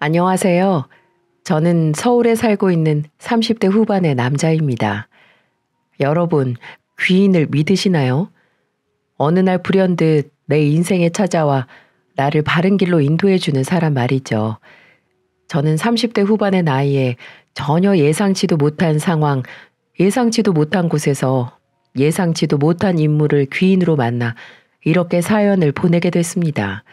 안녕하세요. 저는 서울에 살고 있는 30대 후반의 남자입니다. 여러분, 귀인을 믿으시나요? 어느 날 불현듯 내 인생에 찾아와 나를 바른 길로 인도해주는 사람 말이죠. 저는 30대 후반의 나이에 전혀 예상치도 못한 상황, 예상치도 못한 곳에서 예상치도 못한 인물을 귀인으로 만나 이렇게 사연을 보내게 됐습니다.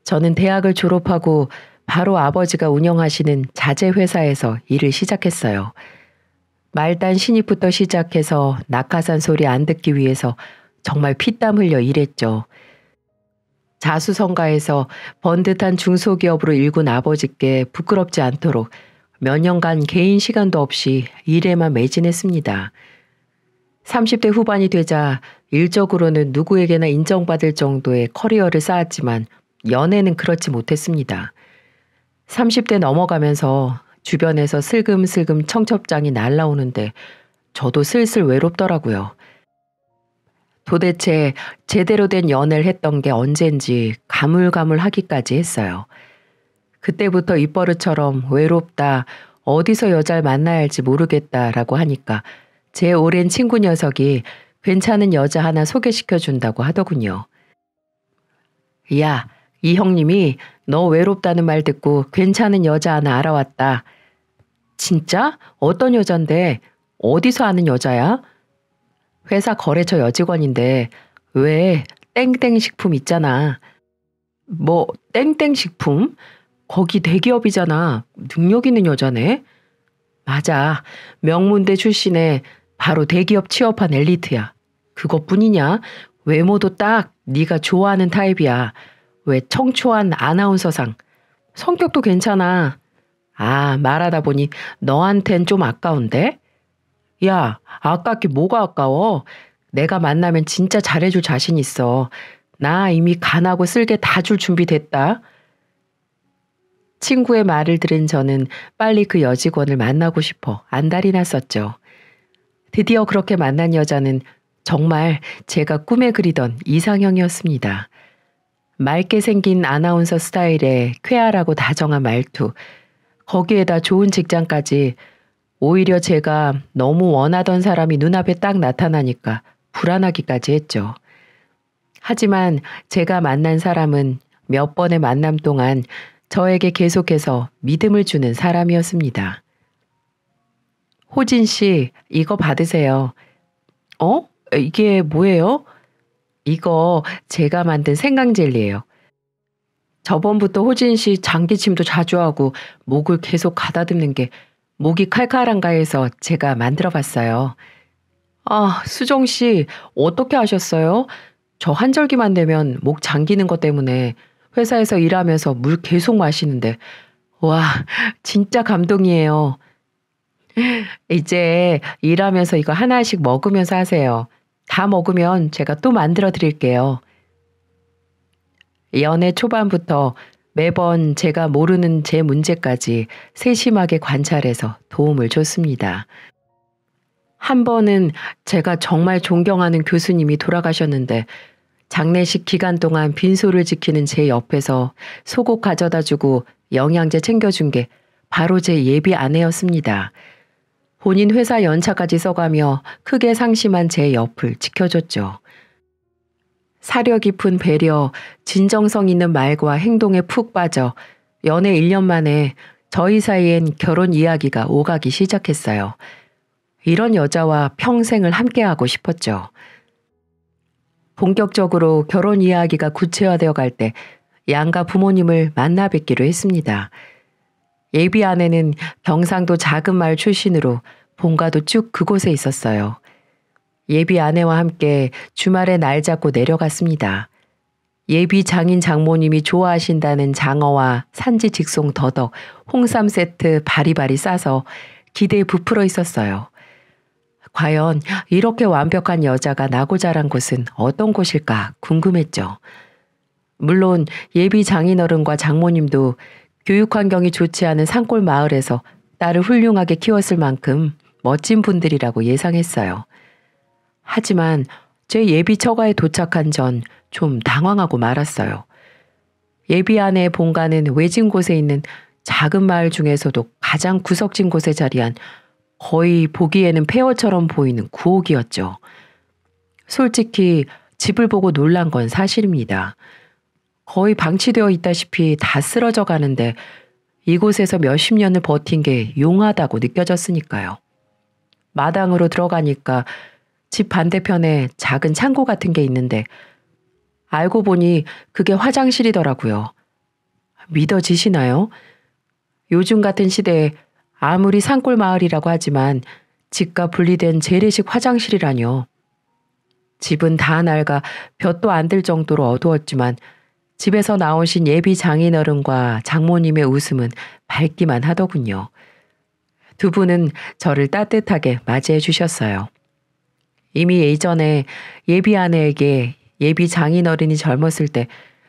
저는 대학을 졸업하고 바로 아버지가 운영하시는 자재 회사에서 일을 시작했어요. 말단 신입부터 시작해서 낙하산 소리 안 듣기 위해서 정말 피땀 흘려 일했죠. 자수성가해서 번듯한 중소기업으로 일군 아버지께 부끄럽지 않도록 몇 년간 개인 시간도 없이 일에만 매진했습니다. 30대 후반이 되자 일적으로는 누구에게나 인정받을 정도의 커리어를 쌓았지만 연애는 그렇지 못했습니다. 30대 넘어가면서 주변에서 슬금슬금 청첩장이 날라오는데 저도 슬슬 외롭더라고요. 도대체 제대로 된 연애를 했던 게 언젠지 가물가물하기까지 했어요. 그때부터 입버릇처럼 외롭다, 어디서 여자를 만나야 할지 모르겠다라고 하니까 제 오랜 친구 녀석이 괜찮은 여자 하나 소개시켜준다고 하더군요. 야, 이 형님이 너 외롭다는 말 듣고 괜찮은 여자 하나 알아왔다. 진짜? 어떤 여잔데? 어디서 아는 여자야? 회사 거래처 여직원인데 왜 땡땡 식품 있잖아. 뭐 땡땡 식품? 거기 대기업이잖아. 능력 있는 여자네. 맞아. 명문대 출신에 바로 대기업 취업한 엘리트야. 그것뿐이냐? 외모도 딱 네가 좋아하는 타입이야. 왜 청초한 아나운서상. 성격도 괜찮아. 아, 말하다 보니 너한텐 좀 아까운데? 야, 아깝게 뭐가 아까워? 내가 만나면 진짜 잘해줄 자신 있어. 나 이미 간하고 쓸개 다 줄 준비 됐다. 친구의 말을 들은 저는 빨리 그 여직원을 만나고 싶어 안달이 났었죠. 드디어 그렇게 만난 여자는 정말 제가 꿈에 그리던 이상형이었습니다. 맑게 생긴 아나운서 스타일에 쾌활하고 다정한 말투, 거기에다 좋은 직장까지. 오히려 제가 너무 원하던 사람이 눈앞에 딱 나타나니까 불안하기까지 했죠. 하지만 제가 만난 사람은 몇 번의 만남 동안 저에게 계속해서 믿음을 주는 사람이었습니다. 호진 씨, 이거 받으세요. 어? 이게 뭐예요? 이거 제가 만든 생강젤리예요. 저번부터 호진 씨 장기침도 자주 하고 목을 계속 가다듬는 게 목이 칼칼한가 해서 제가 만들어 봤어요. 아, 수정 씨, 어떻게 하셨어요? 저 한절기만 되면 목 잠기는 것 때문에 회사에서 일하면서 물 계속 마시는데, 와, 진짜 감동이에요. 이제 일하면서 이거 하나씩 먹으면서 하세요. 다 먹으면 제가 또 만들어 드릴게요. 연애 초반부터 매번 제가 모르는 제 문제까지 세심하게 관찰해서 도움을 줬습니다. 한 번은 제가 정말 존경하는 교수님이 돌아가셨는데 장례식 기간 동안 빈소를 지키는 제 옆에서 속옷 가져다 주고 영양제 챙겨준 게 바로 제 예비 아내였습니다. 본인 회사 연차까지 써가며 크게 상심한 제 옆을 지켜줬죠. 사려 깊은 배려, 진정성 있는 말과 행동에 푹 빠져 연애 1년 만에 저희 사이엔 결혼 이야기가 오가기 시작했어요. 이런 여자와 평생을 함께하고 싶었죠. 본격적으로 결혼 이야기가 구체화되어 갈 때 양가 부모님을 만나 뵙기로 했습니다. 예비 아내는 경상도 작은 마을 출신으로 본가도 쭉 그곳에 있었어요. 예비 아내와 함께 주말에 날 잡고 내려갔습니다. 예비 장인 장모님이 좋아하신다는 장어와 산지 직송 더덕, 홍삼 세트 바리바리 싸서 기대에 부풀어 있었어요. 과연 이렇게 완벽한 여자가 나고 자란 곳은 어떤 곳일까 궁금했죠. 물론 예비 장인어른과 장모님도 교육 환경이 좋지 않은 산골 마을에서 딸을 훌륭하게 키웠을 만큼 멋진 분들이라고 예상했어요. 하지만 제 예비 처가에 도착한 전 좀 당황하고 말았어요. 예비 아내의 본가는 외진 곳에 있는 작은 마을 중에서도 가장 구석진 곳에 자리한 거의 보기에는 폐허처럼 보이는 구옥이었죠. 솔직히 집을 보고 놀란 건 사실입니다. 거의 방치되어 있다시피 다 쓰러져 가는데 이곳에서 몇십 년을 버틴 게 용하다고 느껴졌으니까요. 마당으로 들어가니까 집 반대편에 작은 창고 같은 게 있는데 알고 보니 그게 화장실이더라고요. 믿어지시나요? 요즘 같은 시대에 아무리 산골 마을이라고 하지만 집과 분리된 재래식 화장실이라뇨. 집은 다 낡아 볕도 안 들 정도로 어두웠지만 집에서 나오신 예비 장인어른과 장모님의 웃음은 밝기만 하더군요. 두 분은 저를 따뜻하게 맞이해 주셨어요. 이미 예전에 예비 아내에게 예비 장인어른이 젊었을 때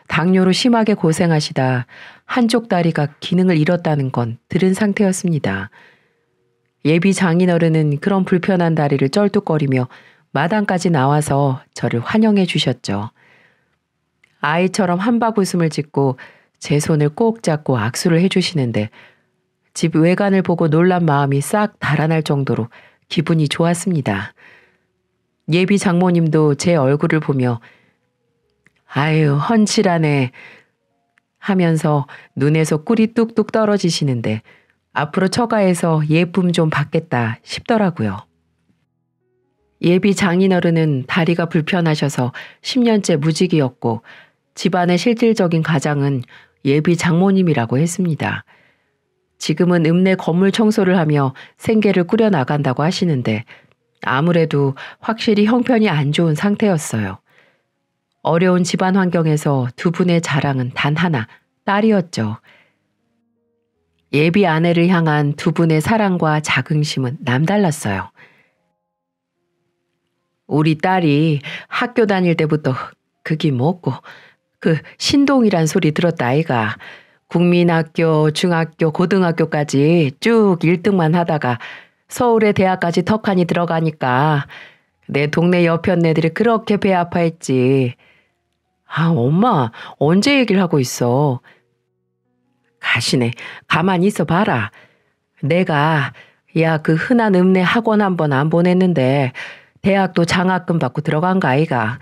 당뇨로 심하게 고생하시다 한쪽 다리가 기능을 잃었다는 건 들은 상태였습니다. 예비 장인어른은 그런 불편한 다리를 쩔뚝거리며 마당까지 나와서 저를 환영해 주셨죠. 아이처럼 한박 웃음을 짓고 제 손을 꼭 잡고 악수를 해주시는데 집 외관을 보고 놀란 마음이 싹 달아날 정도로 기분이 좋았습니다. 예비 장모님도 제 얼굴을 보며 아유 헌칠하네 하면서 눈에서 꿀이 뚝뚝 떨어지시는데 앞으로 처가에서 예쁨 좀 받겠다 싶더라고요. 예비 장인어른은 다리가 불편하셔서 10년째 무직이었고 집안의 실질적인 가장은 예비 장모님이라고 했습니다. 지금은 읍내 건물 청소를 하며 생계를 꾸려나간다고 하시는데 아무래도 확실히 형편이 안 좋은 상태였어요. 어려운 집안 환경에서 두 분의 자랑은 단 하나, 딸이었죠. 예비 아내를 향한 두 분의 사랑과 자긍심은 남달랐어요. 우리 딸이 학교 다닐 때부터 그게 뭐고 그 신동이란 소리 들었다 아이가. 국민학교, 중학교, 고등학교까지 쭉 1등만 하다가 서울의 대학까지 턱하니 들어가니까 내 동네 여편 애들이 그렇게 배 아파했지. 아 엄마 언제 얘기를 하고 있어. 가시네 가만히 있어 봐라. 내가 야 그 흔한 읍내 학원 한번 안 보냈는데 대학도 장학금 받고 들어간 거 아이가.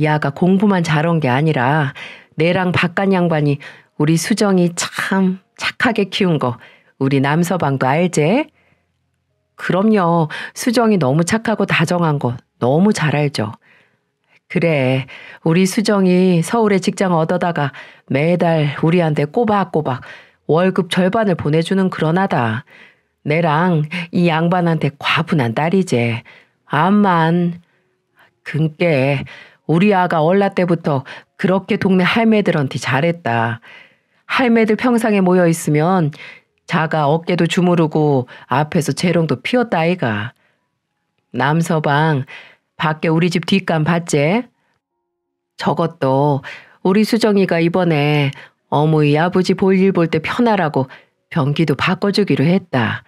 야가 공부만 잘한 게 아니라 내랑 바깥 양반이 우리 수정이 참 착하게 키운 거 우리 남서방도 알제? 그럼요. 수정이 너무 착하고 다정한 거 너무 잘 알죠. 그래 우리 수정이 서울에 직장 얻어다가 매달 우리한테 꼬박꼬박 월급 절반을 보내주는 그런 아다. 내랑 이 양반한테 과분한 딸이제. 암만. 근께 우리 아가 얼라 때부터 그렇게 동네 할매들한테 잘했다. 할매들 평상에 모여 있으면 자가 어깨도 주무르고 앞에서 재롱도 피웠다 아이가. 남서방 밖에 우리 집 뒷간 봤제? 저것도 우리 수정이가 이번에 어머니 아버지 볼일 볼 때 편하라고 변기도 바꿔주기로 했다.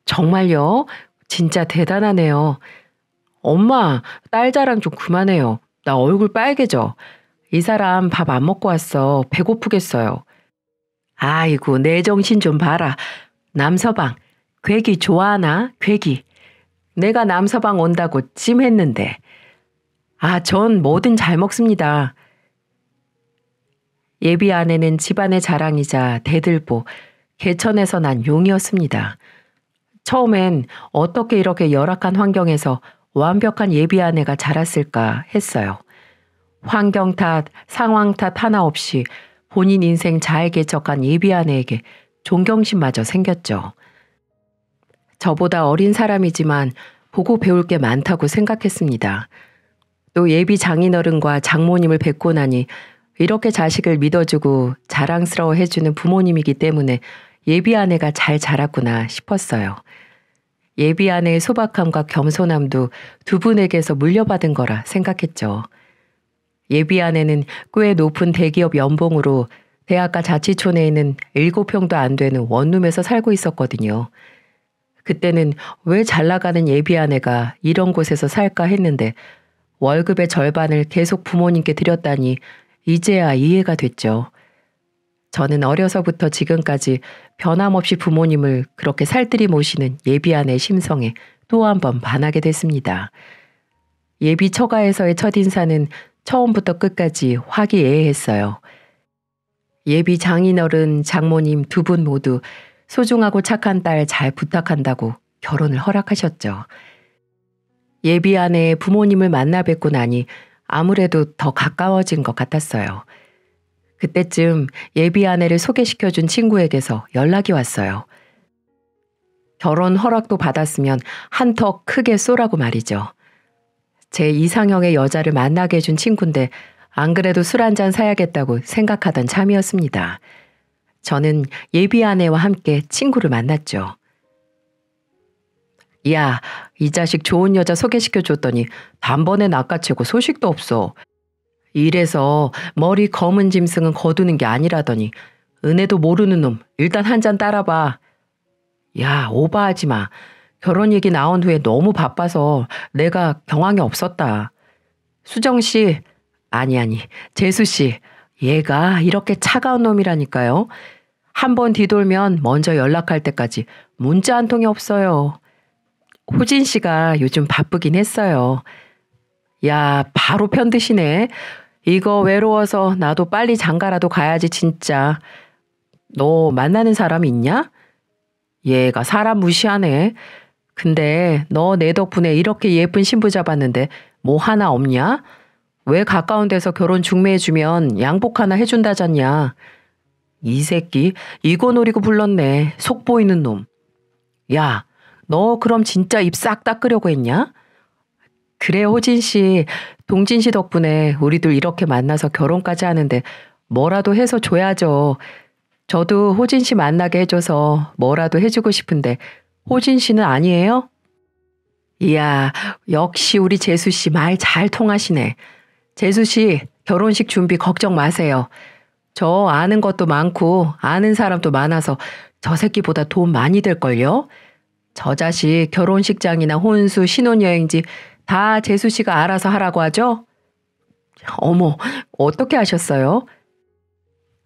정말요? 진짜 대단하네요. 엄마, 딸 자랑 좀 그만해요. 나 얼굴 빨개져. 이 사람 밥 안 먹고 왔어. 배고프겠어요. 아이고, 내 정신 좀 봐라. 남서방, 괴기 좋아하나? 괴기. 내가 남서방 온다고 찜했는데. 아, 전 뭐든 잘 먹습니다. 예비 아내는 집안의 자랑이자 대들보, 개천에서 난 용이었습니다. 처음엔 어떻게 이렇게 열악한 환경에서 완벽한 예비 아내가 자랐을까 했어요. 환경 탓, 상황 탓 하나 없이 본인 인생 잘 개척한 예비 아내에게 존경심마저 생겼죠. 저보다 어린 사람이지만 보고 배울 게 많다고 생각했습니다. 또 예비 장인어른과 장모님을 뵙고 나니 이렇게 자식을 믿어주고 자랑스러워 해주는 부모님이기 때문에 예비 아내가 잘 자랐구나 싶었어요. 예비 아내의 소박함과 겸손함도 두 분에게서 물려받은 거라 생각했죠. 예비 아내는 꽤 높은 대기업 연봉으로 대학가 자치촌에 있는 7평도 안 되는 원룸에서 살고 있었거든요. 그때는 왜 잘 나가는 예비 아내가 이런 곳에서 살까 했는데 월급의 절반을 계속 부모님께 드렸다니 이제야 이해가 됐죠. 저는 어려서부터 지금까지 변함없이 부모님을 그렇게 살뜰히 모시는 예비아내의 심성에 또 한 번 반하게 됐습니다. 예비 처가에서의 첫인사는 처음부터 끝까지 화기애애했어요. 예비 장인어른, 장모님 두 분 모두 소중하고 착한 딸 잘 부탁한다고 결혼을 허락하셨죠. 예비 아내의 부모님을 만나 뵙고 나니 아무래도 더 가까워진 것 같았어요. 그때쯤 예비 아내를 소개시켜준 친구에게서 연락이 왔어요. 결혼 허락도 받았으면 한턱 크게 쏘라고 말이죠. 제 이상형의 여자를 만나게 해준 친구인데 안 그래도 술 한잔 사야겠다고 생각하던 참이었습니다. 저는 예비 아내와 함께 친구를 만났죠. 야, 이 자식 좋은 여자 소개시켜줬더니 단번에 낚아채고 소식도 없어. 이래서 머리 검은 짐승은 거두는 게 아니라더니 은혜도 모르는 놈 일단 한 잔 따라봐. 야, 오버하지 마. 결혼 얘기 나온 후에 너무 바빠서 내가 경황이 없었다. 수정 씨, 아니, 재수 씨, 얘가 이렇게 차가운 놈이라니까요. 한 번 뒤돌면 먼저 연락할 때까지 문자 한 통이 없어요. 호진 씨가 요즘 바쁘긴 했어요. 야, 바로 편드시네. 이거 외로워서 나도 빨리 장가라도 가야지 진짜. 너 만나는 사람 있냐? 얘가 사람 무시하네. 근데 너 내 덕분에 이렇게 예쁜 신부 잡았는데 뭐 하나 없냐? 왜 가까운 데서 결혼 중매해주면 양복 하나 해준다잖냐. 이 새끼 이거 노리고 불렀네. 속 보이는 놈. 야, 너 그럼 진짜 입 싹 닦으려고 했냐? 그래 호진 씨, 동진 씨 덕분에 우리들 이렇게 만나서 결혼까지 하는데 뭐라도 해서 줘야죠. 저도 호진 씨 만나게 해줘서 뭐라도 해주고 싶은데 호진 씨는 아니에요? 이야, 역시 우리 재수 씨 말 잘 통하시네. 재수 씨, 결혼식 준비 걱정 마세요. 저 아는 것도 많고 아는 사람도 많아서 저 새끼보다 돈 많이 들걸요? 저 자식 결혼식장이나 혼수, 신혼여행지 다 재수 씨가 알아서 하라고 하죠? 어머, 어떻게 하셨어요?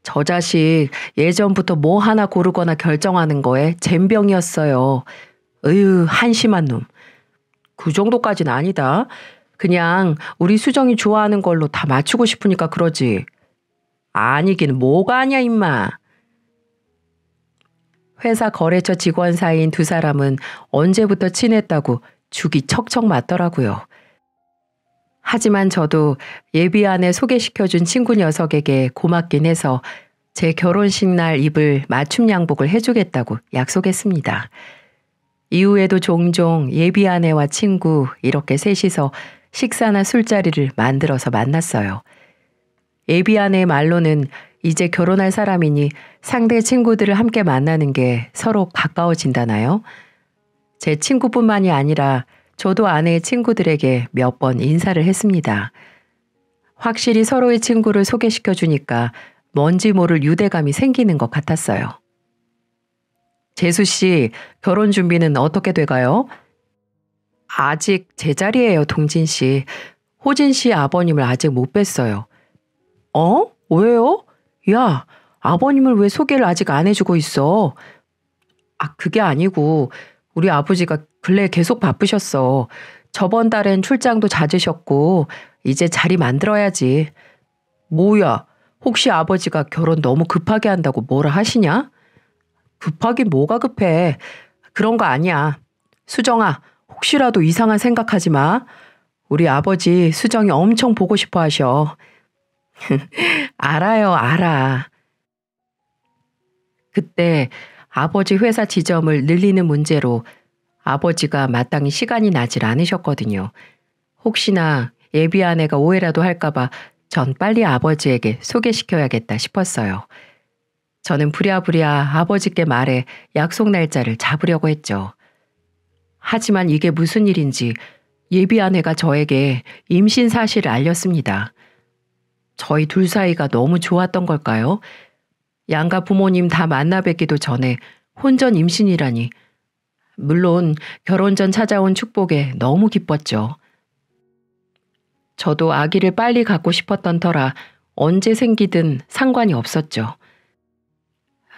저 자식 예전부터 뭐 하나 고르거나 결정하는 거에 젬병이었어요. 으유, 한심한 놈. 그 정도까진 아니다. 그냥 우리 수정이 좋아하는 걸로 다 맞추고 싶으니까 그러지. 아니긴 뭐가 아니야 임마. 회사 거래처 직원 사이인 두 사람은 언제부터 친했다고 죽이 척척 맞더라고요. 하지만 저도 예비 아내 소개시켜준 친구 녀석에게 고맙긴 해서 제 결혼식 날 입을 맞춤 양복을 해주겠다고 약속했습니다. 이후에도 종종 예비 아내와 친구 이렇게 셋이서 식사나 술자리를 만들어서 만났어요. 예비 아내의 말로는 이제 결혼할 사람이니 상대 친구들을 함께 만나는 게 서로 가까워진다나요? 제 친구뿐만이 아니라 저도 아내의 친구들에게 몇 번 인사를 했습니다. 확실히 서로의 친구를 소개시켜 주니까 뭔지 모를 유대감이 생기는 것 같았어요. 재수 씨, 결혼 준비는 어떻게 돼가요? 아직 제자리예요, 동진 씨. 호진 씨 아버님을 아직 못 뵀어요. 어? 왜요? 야, 아버님을 왜 소개를 아직 안 해주고 있어? 아, 그게 아니고 우리 아버지가 근래에 계속 바쁘셨어. 저번 달엔 출장도 잦으셨고 이제 자리 만들어야지. 뭐야, 혹시 아버지가 결혼 너무 급하게 한다고 뭐라 하시냐? 급하긴 뭐가 급해. 그런 거 아니야. 수정아, 혹시라도 이상한 생각하지 마. 우리 아버지 수정이 엄청 보고 싶어 하셔. 알아요, 알아. 그때 아버지 회사 지점을 늘리는 문제로 아버지가 마땅히 시간이 나질 않으셨거든요. 혹시나 예비 아내가 오해라도 할까봐 전 빨리 아버지에게 소개시켜야겠다 싶었어요. 저는 부랴부랴 아버지께 말해 약속 날짜를 잡으려고 했죠. 하지만 이게 무슨 일인지 예비 아내가 저에게 임신 사실을 알렸습니다. 저희 둘 사이가 너무 좋았던 걸까요? 양가 부모님 다 만나 뵙기도 전에 혼전 임신이라니. 물론 결혼 전 찾아온 축복에 너무 기뻤죠. 저도 아기를 빨리 갖고 싶었던 터라 언제 생기든 상관이 없었죠.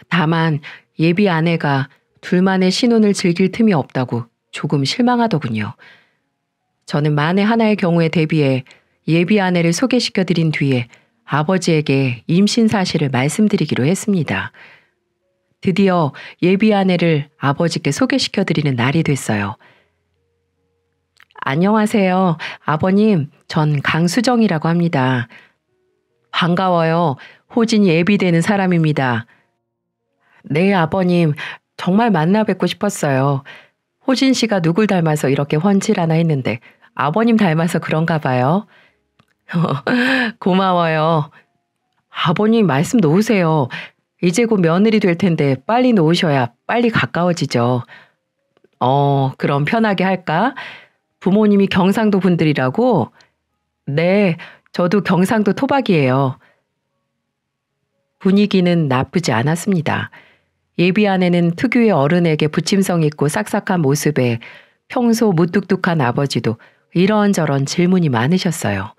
다만 예비 아내가 둘만의 신혼을 즐길 틈이 없다고 조금 실망하더군요. 저는 만에 하나의 경우에 대비해 예비 아내를 소개시켜 드린 뒤에 아버지에게 임신 사실을 말씀드리기로 했습니다. 드디어 예비 아내를 아버지께 소개시켜 드리는 날이 됐어요. 안녕하세요. 아버님, 전 강수정이라고 합니다. 반가워요. 호진이 예비되는 사람입니다. 네, 아버님. 정말 만나 뵙고 싶었어요. 호진 씨가 누굴 닮아서 이렇게 훤칠하나 했는데 아버님 닮아서 그런가 봐요. 고마워요. 아버님 말씀 놓으세요. 이제 곧 며느리 될 텐데 빨리 놓으셔야 빨리 가까워지죠. 그럼 편하게 할까? 부모님이 경상도 분들이라고? 네, 저도 경상도 토박이에요. 분위기는 나쁘지 않았습니다. 예비 아내는 특유의 어른에게 부침성 있고 싹싹한 모습에 평소 무뚝뚝한 아버지도 이런저런 질문이 많으셨어요.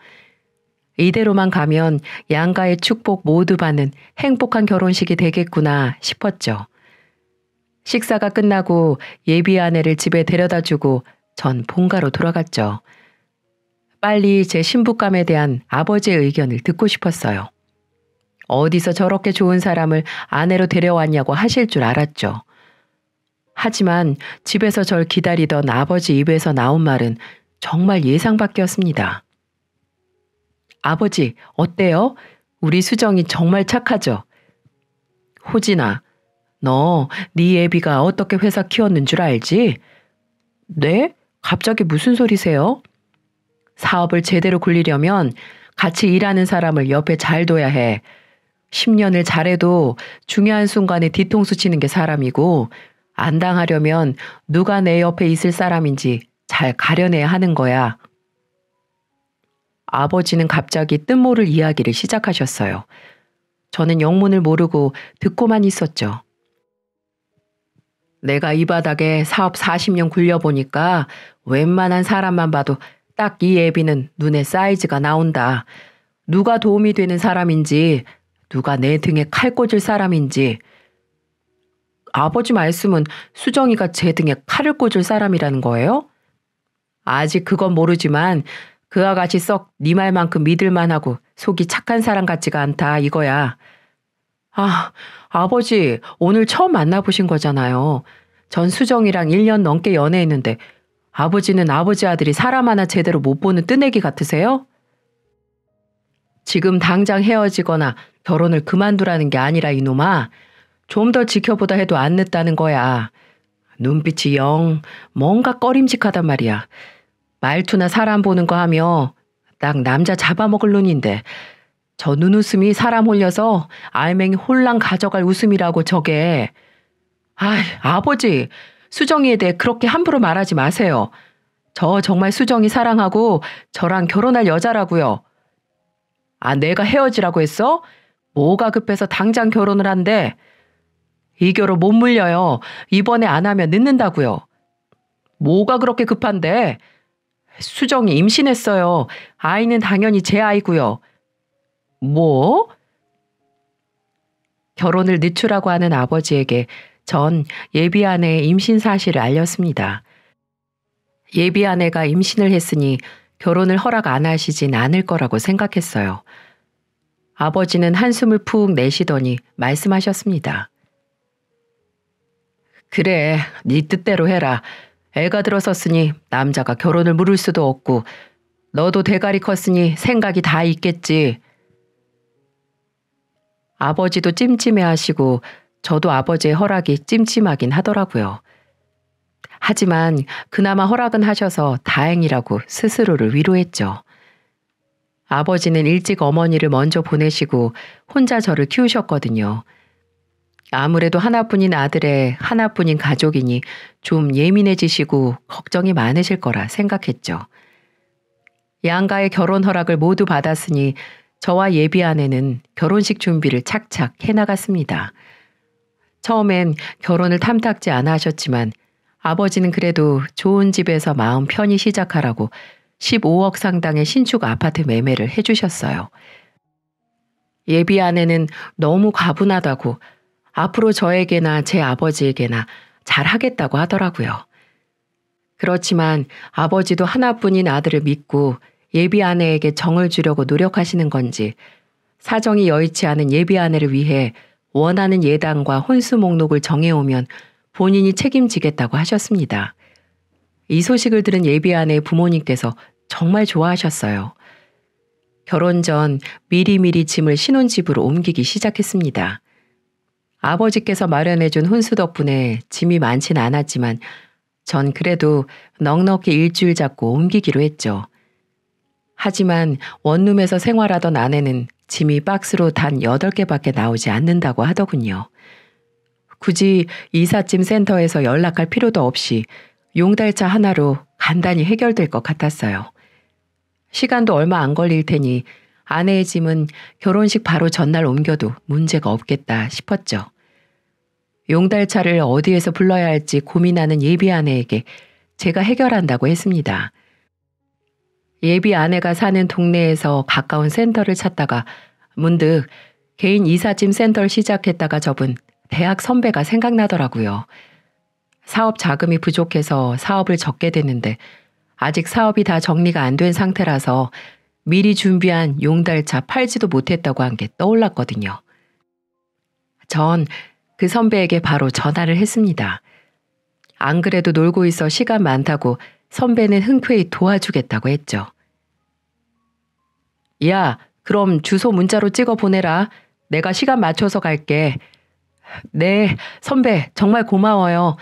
이대로만 가면 양가의 축복 모두 받는 행복한 결혼식이 되겠구나 싶었죠. 식사가 끝나고 예비 아내를 집에 데려다 주고 전 본가로 돌아갔죠. 빨리 제 신부감에 대한 아버지의 의견을 듣고 싶었어요. 어디서 저렇게 좋은 사람을 아내로 데려왔냐고 하실 줄 알았죠. 하지만 집에서 절 기다리던 아버지 입에서 나온 말은 정말 예상 밖이었습니다. 아버지, 어때요? 우리 수정이 정말 착하죠? 호진아, 너 네 애비가 어떻게 회사 키웠는 줄 알지? 네? 갑자기 무슨 소리세요? 사업을 제대로 굴리려면 같이 일하는 사람을 옆에 잘 둬야 해. 10년을 잘해도 중요한 순간에 뒤통수 치는 게 사람이고 안 당하려면 누가 내 옆에 있을 사람인지 잘 가려내야 하는 거야. 아버지는 갑자기 뜻모를 이야기를 시작하셨어요. 저는 영문을 모르고 듣고만 있었죠. 내가 이 바닥에 사업 40년 굴려보니까 웬만한 사람만 봐도 딱 이 애비는 눈에 사이즈가 나온다. 누가 도움이 되는 사람인지, 누가 내 등에 칼 꽂을 사람인지. 아버지 말씀은 수정이가 제 등에 칼을 꽂을 사람이라는 거예요? 아직 그건 모르지만 그 아가씨 썩 네 말만큼 믿을만하고 속이 착한 사람 같지가 않다 이거야. 아, 아버지 오늘 처음 만나보신 거잖아요. 전 수정이랑 1년 넘게 연애했는데 아버지는 아버지 아들이 사람 하나 제대로 못 보는 뜨내기 같으세요? 지금 당장 헤어지거나 결혼을 그만두라는 게 아니라 이놈아. 좀 더 지켜보다 해도 안 늦다는 거야. 눈빛이 영 뭔가 꺼림직하단 말이야. 말투나 사람 보는 거 하며 딱 남자 잡아먹을 눈인데 저 눈웃음이 사람 홀려서 알맹이 홀랑 가져갈 웃음이라고 저게. 아버지 수정이에 대해 그렇게 함부로 말하지 마세요. 저 정말 수정이 사랑하고 저랑 결혼할 여자라고요. 내가 헤어지라고 했어? 뭐가 급해서 당장 결혼을 한대. 이 결혼 못 물려요. 이번에 안 하면 늦는다고요. 뭐가 그렇게 급한데? 수정이 임신했어요. 아이는 당연히 제 아이고요. 뭐? 결혼을 늦추라고 하는 아버지에게 전 예비 아내의 임신 사실을 알렸습니다. 예비 아내가 임신을 했으니 결혼을 허락 안 하시진 않을 거라고 생각했어요. 아버지는 한숨을 푹 내쉬더니 말씀하셨습니다. 그래, 네 뜻대로 해라. 애가 들어섰으니 남자가 결혼을 물을 수도 없고 너도 대가리 컸으니 생각이 다 있겠지. 아버지도 찜찜해하시고 저도 아버지의 허락이 찜찜하긴 하더라고요. 하지만 그나마 허락은 하셔서 다행이라고 스스로를 위로했죠. 아버지는 일찍 어머니를 먼저 보내시고 혼자 저를 키우셨거든요. 아무래도 하나뿐인 아들의 하나뿐인 가족이니 좀 예민해지시고 걱정이 많으실 거라 생각했죠. 양가의 결혼 허락을 모두 받았으니 저와 예비 아내는 결혼식 준비를 착착 해나갔습니다. 처음엔 결혼을 탐탁지 않아 하셨지만 아버지는 그래도 좋은 집에서 마음 편히 시작하라고 15억 상당의 신축 아파트 매매를 해주셨어요. 예비 아내는 너무 과분하다고 앞으로 저에게나 제 아버지에게나 잘하겠다고 하더라고요. 그렇지만 아버지도 하나뿐인 아들을 믿고 예비 아내에게 정을 주려고 노력하시는 건지 사정이 여의치 않은 예비 아내를 위해 원하는 예당과 혼수 목록을 정해오면 본인이 책임지겠다고 하셨습니다. 이 소식을 들은 예비 아내의 부모님께서 정말 좋아하셨어요. 결혼 전 미리미리 짐을 신혼집으로 옮기기 시작했습니다. 아버지께서 마련해준 혼수 덕분에 짐이 많진 않았지만 전 그래도 넉넉히 일주일 잡고 옮기기로 했죠. 하지만 원룸에서 생활하던 아내는 짐이 박스로 단 8개밖에 나오지 않는다고 하더군요. 굳이 이삿짐 센터에서 연락할 필요도 없이 용달차 하나로 간단히 해결될 것 같았어요. 시간도 얼마 안 걸릴 테니 아내의 짐은 결혼식 바로 전날 옮겨도 문제가 없겠다 싶었죠. 용달차를 어디에서 불러야 할지 고민하는 예비 아내에게 제가 해결한다고 했습니다. 예비 아내가 사는 동네에서 가까운 센터를 찾다가 문득 개인 이삿짐 센터를 시작했다가 접은 대학 선배가 생각나더라고요. 사업 자금이 부족해서 사업을 접게 됐는데 아직 사업이 다 정리가 안 된 상태라서 미리 준비한 용달차 팔지도 못했다고 한 게 떠올랐거든요. 전 그 선배에게 바로 전화를 했습니다. 안 그래도 놀고 있어 시간 많다고 선배는 흔쾌히 도와주겠다고 했죠. 야, 그럼 주소 문자로 찍어 보내라. 내가 시간 맞춰서 갈게. 네, 선배 정말 고마워요.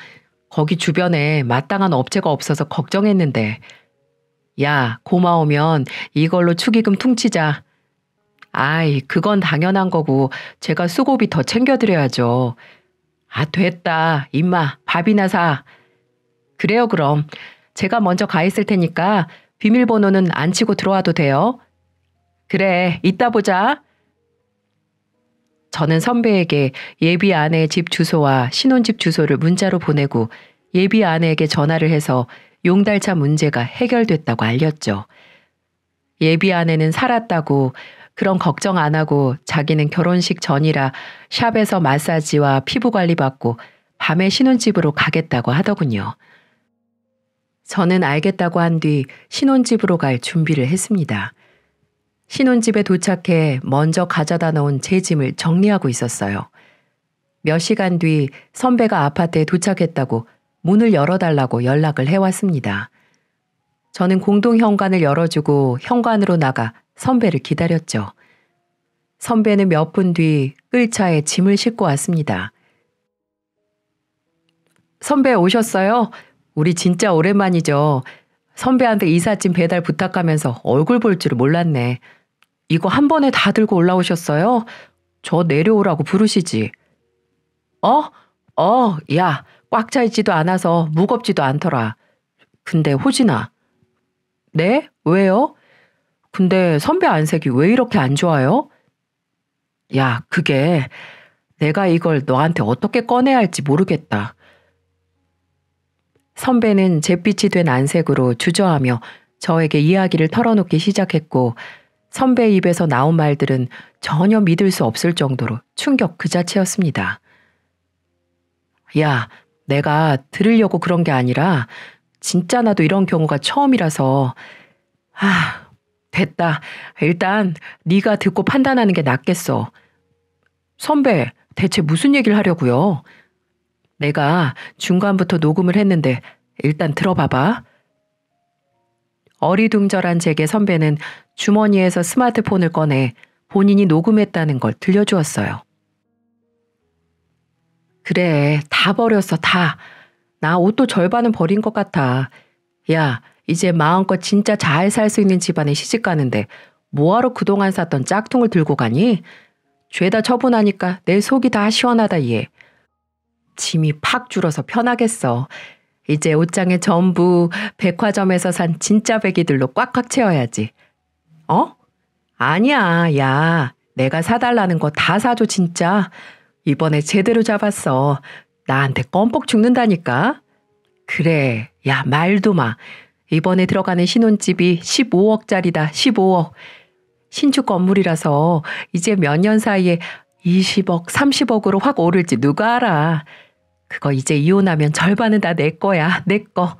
거기 주변에 마땅한 업체가 없어서 걱정했는데. 야, 고마우면 이걸로 축의금 퉁치자. 아이, 그건 당연한 거고 제가 수고비 더 챙겨드려야죠. 아, 됐다. 임마, 밥이나 사. 그래요, 그럼. 제가 먼저 가 있을 테니까 비밀번호는 안 치고 들어와도 돼요. 그래, 이따 보자. 저는 선배에게 예비 아내의 집 주소와 신혼집 주소를 문자로 보내고 예비 아내에게 전화를 해서 용달차 문제가 해결됐다고 알렸죠. 예비 아내는 살았다고 그런 걱정 안 하고 자기는 결혼식 전이라 샵에서 마사지와 피부 관리 받고 밤에 신혼집으로 가겠다고 하더군요. 저는 알겠다고 한 뒤 신혼집으로 갈 준비를 했습니다. 신혼집에 도착해 먼저 가져다 놓은 제 짐을 정리하고 있었어요. 몇 시간 뒤 선배가 아파트에 도착했다고 문을 열어달라고 연락을 해왔습니다. 저는 공동 현관을 열어주고 현관으로 나가 선배를 기다렸죠. 선배는 몇 분 뒤 끌차에 짐을 싣고 왔습니다. 선배 오셨어요? 우리 진짜 오랜만이죠. 선배한테 이삿짐 배달 부탁하면서 얼굴 볼 줄을 몰랐네. 이거 한 번에 다 들고 올라오셨어요? 저 내려오라고 부르시지. 야, 꽉 차 있지도 않아서 무겁지도 않더라. 근데 호진아. 네? 왜요? 근데 선배 안색이 왜 이렇게 안 좋아요? 야, 그게 내가 이걸 너한테 어떻게 꺼내야 할지 모르겠다. 선배는 잿빛이 된 안색으로 주저하며 저에게 이야기를 털어놓기 시작했고 선배 입에서 나온 말들은 전혀 믿을 수 없을 정도로 충격 그 자체였습니다. 야, 내가 들으려고 그런 게 아니라 진짜 나도 이런 경우가 처음이라서 됐다. 일단 네가 듣고 판단하는 게 낫겠어. 선배, 대체 무슨 얘기를 하려고요? 내가 중간부터 녹음을 했는데 일단 들어봐봐. 어리둥절한 제게 선배는 주머니에서 스마트폰을 꺼내 본인이 녹음했다는 걸 들려주었어요. 그래, 다 버렸어, 다. 나 옷도 절반은 버린 것 같아. 야, 이제 마음껏 진짜 잘 살 수 있는 집안에 시집 가는데 뭐하러 그동안 샀던 짝퉁을 들고 가니? 죄다 처분하니까 내 속이 다 시원하다 얘. 짐이 팍 줄어서 편하겠어. 이제 옷장에 전부 백화점에서 산 진짜 배기들로 꽉꽉 채워야지. 아니야, 야. 내가 사달라는 거 다 사줘 진짜. 이번에 제대로 잡았어. 나한테 껌뻑 죽는다니까. 그래, 야 말도 마. 이번에 들어가는 신혼집이 15억짜리다. 15억. 신축 건물이라서 이제 몇 년 사이에 20억, 30억으로 확 오를지 누가 알아. 그거 이제 이혼하면 절반은 다 내 거야, 내 거.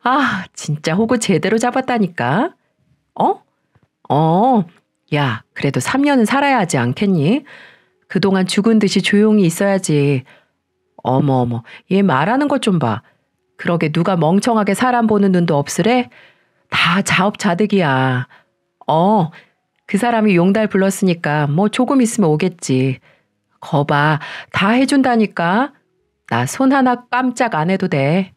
아, 진짜 호구 제대로 잡았다니까. 어? 야, 그래도 3년은 살아야 하지 않겠니? 그동안 죽은 듯이 조용히 있어야지. 어머, 얘 말하는 것 좀 봐. 그러게 누가 멍청하게 사람 보는 눈도 없으래? 다 자업자득이야. 그 사람이 용달 불렀으니까 뭐 조금 있으면 오겠지. 거봐, 다 해준다니까. 나 손 하나 깜짝 안 해도 돼.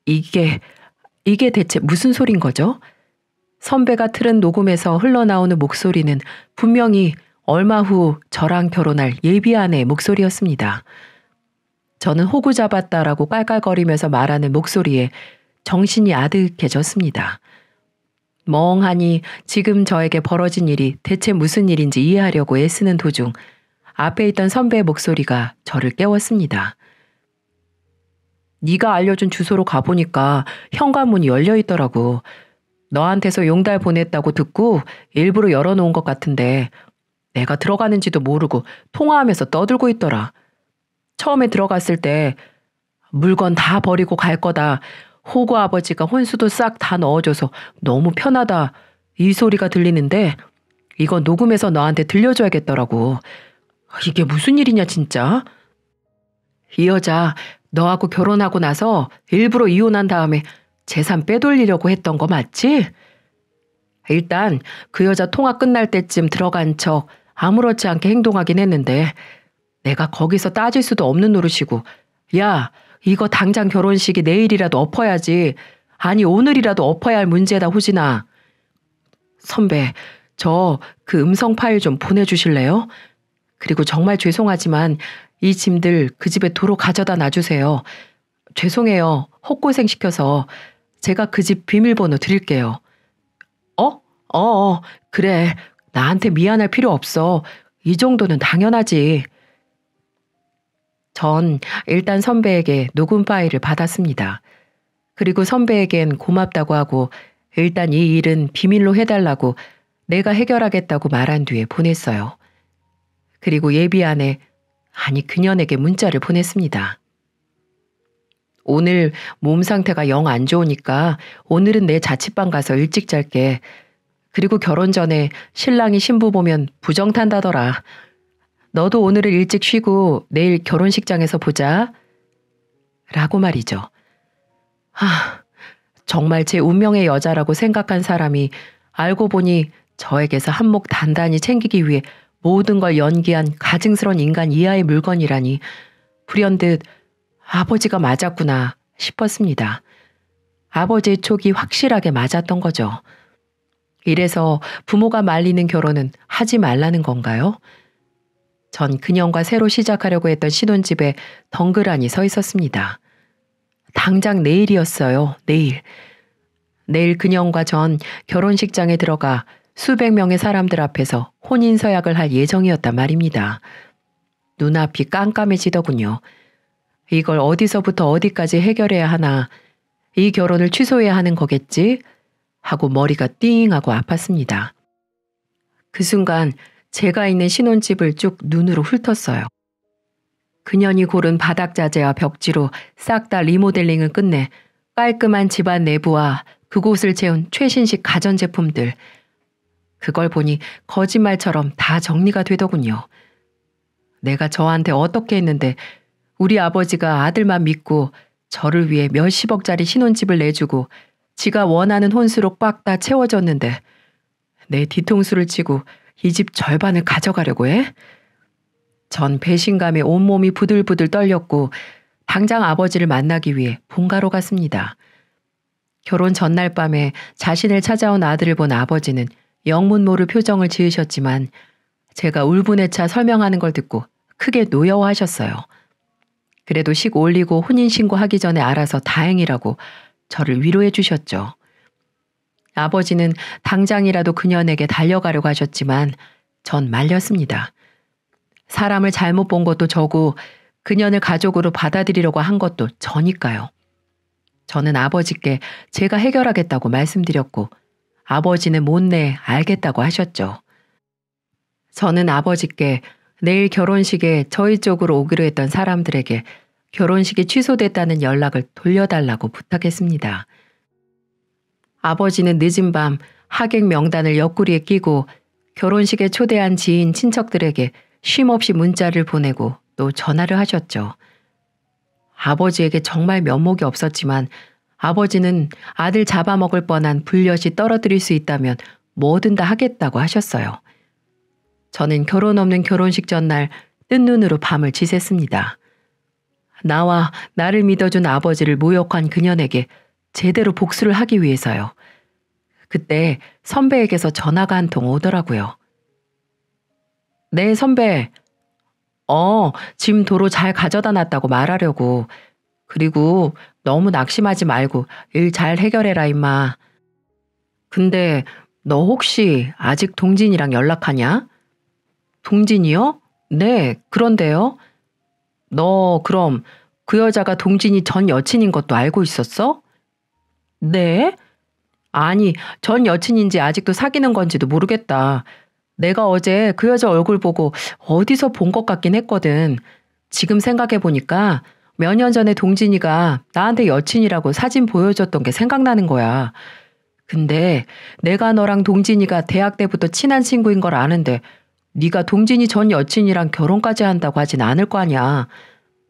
이게 대체 무슨 소린 거죠? 선배가 틀은 녹음에서 흘러나오는 목소리는 분명히 얼마 후 저랑 결혼할 예비 아내의 목소리였습니다. 저는 호구 잡았다라고 깔깔거리면서 말하는 목소리에 정신이 아득해졌습니다. 멍하니 지금 저에게 벌어진 일이 대체 무슨 일인지 이해하려고 애쓰는 도중 앞에 있던 선배의 목소리가 저를 깨웠습니다. 네가 알려준 주소로 가보니까 현관문이 열려있더라고. 너한테서 용달 보냈다고 듣고 일부러 열어놓은 것 같은데 내가 들어가는지도 모르고 통화하면서 떠들고 있더라. 처음에 들어갔을 때 물건 다 버리고 갈 거다. 호구 아버지가 혼수도 싹 다 넣어줘서 너무 편하다. 이 소리가 들리는데 이거 녹음해서 너한테 들려줘야겠더라고. 이게 무슨 일이냐 진짜? 이 여자 너하고 결혼하고 나서 일부러 이혼한 다음에 재산 빼돌리려고 했던 거 맞지? 일단 그 여자 통화 끝날 때쯤 들어간 척 아무렇지 않게 행동하긴 했는데 내가 거기서 따질 수도 없는 노릇이고 야, 이거 당장 결혼식이 내일이라도 엎어야지. 아니 오늘이라도 엎어야 할 문제다 호진아. 선배, 저 그 음성 파일 좀 보내주실래요? 그리고 정말 죄송하지만 이 짐들 그 집에 도로 가져다 놔주세요. 죄송해요. 헛고생 시켜서 제가 그 집 비밀번호 드릴게요. 그래. 나한테 미안할 필요 없어. 이 정도는 당연하지. 전 일단 선배에게 녹음 파일을 받았습니다. 그리고 선배에겐 고맙다고 하고 일단 이 일은 비밀로 해달라고 내가 해결하겠다고 말한 뒤에 보냈어요. 그리고 예비 아내, 아니 그년에게 문자를 보냈습니다. 오늘 몸 상태가 영 안 좋으니까 오늘은 내 자취방 가서 일찍 잘게. 그리고 결혼 전에 신랑이 신부 보면 부정 탄다더라. 너도 오늘은 일찍 쉬고 내일 결혼식장에서 보자. 라고 말이죠. 정말 제 운명의 여자라고 생각한 사람이 알고 보니 저에게서 한몫 단단히 챙기기 위해 모든 걸 연기한 가증스런 인간 이하의 물건이라니 불현듯 아버지가 맞았구나 싶었습니다. 아버지의 촉이 확실하게 맞았던 거죠. 이래서 부모가 말리는 결혼은 하지 말라는 건가요? 전 그년과 새로 시작하려고 했던 신혼집에 덩그러니 서 있었습니다. 당장 내일이었어요. 내일 그년과 전 결혼식장에 들어가 수백 명의 사람들 앞에서 혼인서약을 할 예정이었단 말입니다. 눈앞이 깜깜해지더군요. 이걸 어디서부터 어디까지 해결해야 하나. 이 결혼을 취소해야 하는 거겠지? 하고 머리가 띵하고 아팠습니다. 그 순간 제가 있는 신혼집을 쭉 눈으로 훑었어요. 그년이 고른 바닥자재와 벽지로 싹 다 리모델링을 끝내 깔끔한 집안 내부와 그곳을 채운 최신식 가전제품들. 그걸 보니 거짓말처럼 다 정리가 되더군요. 내가 저한테 어떻게 했는데 우리 아버지가 아들만 믿고 저를 위해 몇십억짜리 신혼집을 내주고 지가 원하는 혼수로 꽉 다 채워줬는데 내 뒤통수를 치고 이 집 절반을 가져가려고 해? 전 배신감에 온몸이 부들부들 떨렸고 당장 아버지를 만나기 위해 본가로 갔습니다. 결혼 전날 밤에 자신을 찾아온 아들을 본 아버지는 영문 모를 표정을 지으셨지만 제가 울분에 차 설명하는 걸 듣고 크게 노여워하셨어요. 그래도 식 올리고 혼인신고하기 전에 알아서 다행이라고 저를 위로해 주셨죠. 아버지는 당장이라도 그년에게 달려가려고 하셨지만 전 말렸습니다. 사람을 잘못 본 것도 저고 그년을 가족으로 받아들이려고 한 것도 저니까요. 저는 아버지께 제가 해결하겠다고 말씀드렸고 아버지는 못내 알겠다고 하셨죠. 저는 아버지께 내일 결혼식에 저희 쪽으로 오기로 했던 사람들에게 결혼식이 취소됐다는 연락을 돌려달라고 부탁했습니다. 아버지는 늦은 밤 하객 명단을 옆구리에 끼고 결혼식에 초대한 지인 친척들에게 쉼없이 문자를 보내고 또 전화를 하셨죠. 아버지에게 정말 면목이 없었지만 아버지는 아들 잡아먹을 뻔한 불엿이 떨어뜨릴 수 있다면 뭐든 다 하겠다고 하셨어요. 저는 결혼 없는 결혼식 전날 뜬 눈으로 밤을 지샜습니다. 나와 나를 믿어준 아버지를 모욕한 그년에게 제대로 복수를 하기 위해서요. 그때 선배에게서 전화가 한 통 오더라고요. 네, 선배. 짐 도로 잘 가져다 놨다고 말하려고. 그리고 너무 낙심하지 말고 일 잘 해결해라, 임마. 근데 너 혹시 아직 동진이랑 연락하냐? 동진이요? 네, 그런데요. 너 그럼 그 여자가 동진이 전 여친인 것도 알고 있었어? 네? 아니, 전 여친인지 아직도 사귀는 건지도 모르겠다. 내가 어제 그 여자 얼굴 보고 어디서 본 것 같긴 했거든. 지금 생각해보니까 몇 년 전에 동진이가 나한테 여친이라고 사진 보여줬던 게 생각나는 거야. 근데 내가 너랑 동진이가 대학 때부터 친한 친구인 걸 아는데 네가 동진이 전 여친이랑 결혼까지 한다고 하진 않을 거 아니야.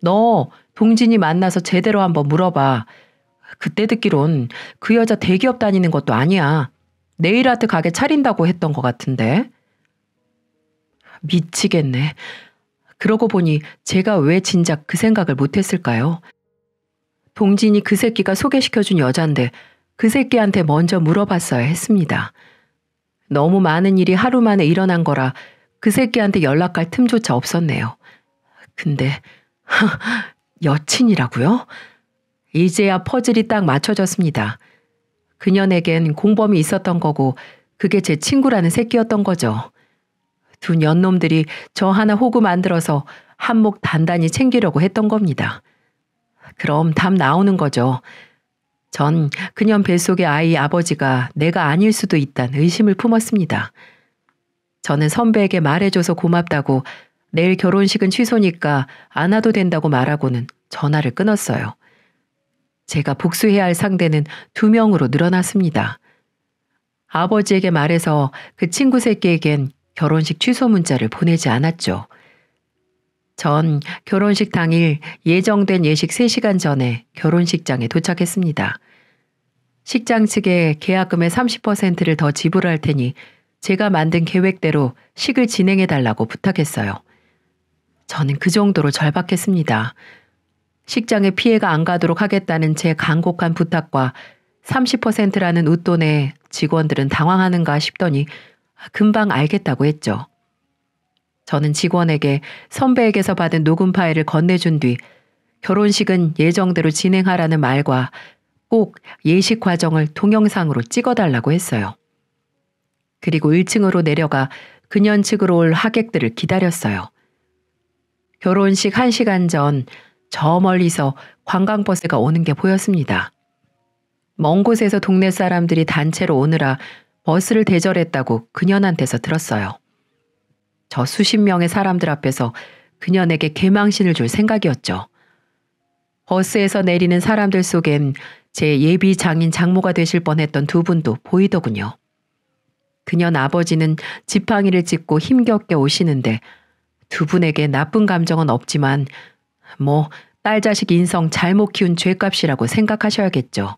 너 동진이 만나서 제대로 한번 물어봐. 그때 듣기론 그 여자 대기업 다니는 것도 아니야. 네일아트 가게 차린다고 했던 것 같은데. 미치겠네. 그러고 보니 제가 왜 진작 그 생각을 못했을까요? 동진이 그 새끼가 소개시켜준 여잔데 그 새끼한테 먼저 물어봤어야 했습니다. 너무 많은 일이 하루 만에 일어난 거라 그 새끼한테 연락할 틈조차 없었네요. 근데 여친이라고요? 이제야 퍼즐이 딱 맞춰졌습니다. 그년에겐 공범이 있었던 거고 그게 제 친구라는 새끼였던 거죠. 두 년놈들이 저 하나 호구 만들어서 한몫 단단히 챙기려고 했던 겁니다. 그럼 답 나오는 거죠. 전 그년 뱃속의 아이 아버지가 내가 아닐 수도 있다는 의심을 품었습니다. 저는 선배에게 말해줘서 고맙다고 내일 결혼식은 취소니까 안 와도 된다고 말하고는 전화를 끊었어요. 제가 복수해야 할 상대는 2명으로 늘어났습니다. 아버지에게 말해서 그 친구 새끼에겐 결혼식 취소 문자를 보내지 않았죠. 전 결혼식 당일 예정된 예식 3시간 전에 결혼식장에 도착했습니다. 식장 측에 계약금의 30%를 더 지불할 테니 제가 만든 계획대로 식을 진행해달라고 부탁했어요. 저는 그 정도로 절박했습니다. 식장에 피해가 안 가도록 하겠다는 제 간곡한 부탁과 30%라는 웃돈에 직원들은 당황하는가 싶더니 금방 알겠다고 했죠. 저는 직원에게 선배에게서 받은 녹음 파일을 건네준 뒤 결혼식은 예정대로 진행하라는 말과 꼭 예식 과정을 동영상으로 찍어달라고 했어요. 그리고 1층으로 내려가 그년 측으로 올 하객들을 기다렸어요. 결혼식 1시간 전 저 멀리서 관광버스가 오는 게 보였습니다. 먼 곳에서 동네 사람들이 단체로 오느라 버스를 대절했다고 그년한테서 들었어요. 저 수십 명의 사람들 앞에서 그년에게 개망신을 줄 생각이었죠. 버스에서 내리는 사람들 속엔 제 예비 장인 장모가 되실 뻔했던 2분도 보이더군요. 그년 아버지는 지팡이를 짚고 힘겹게 오시는데 2분에게 나쁜 감정은 없지만 딸 자식 인성 잘못 키운 죄값이라고 생각하셔야겠죠.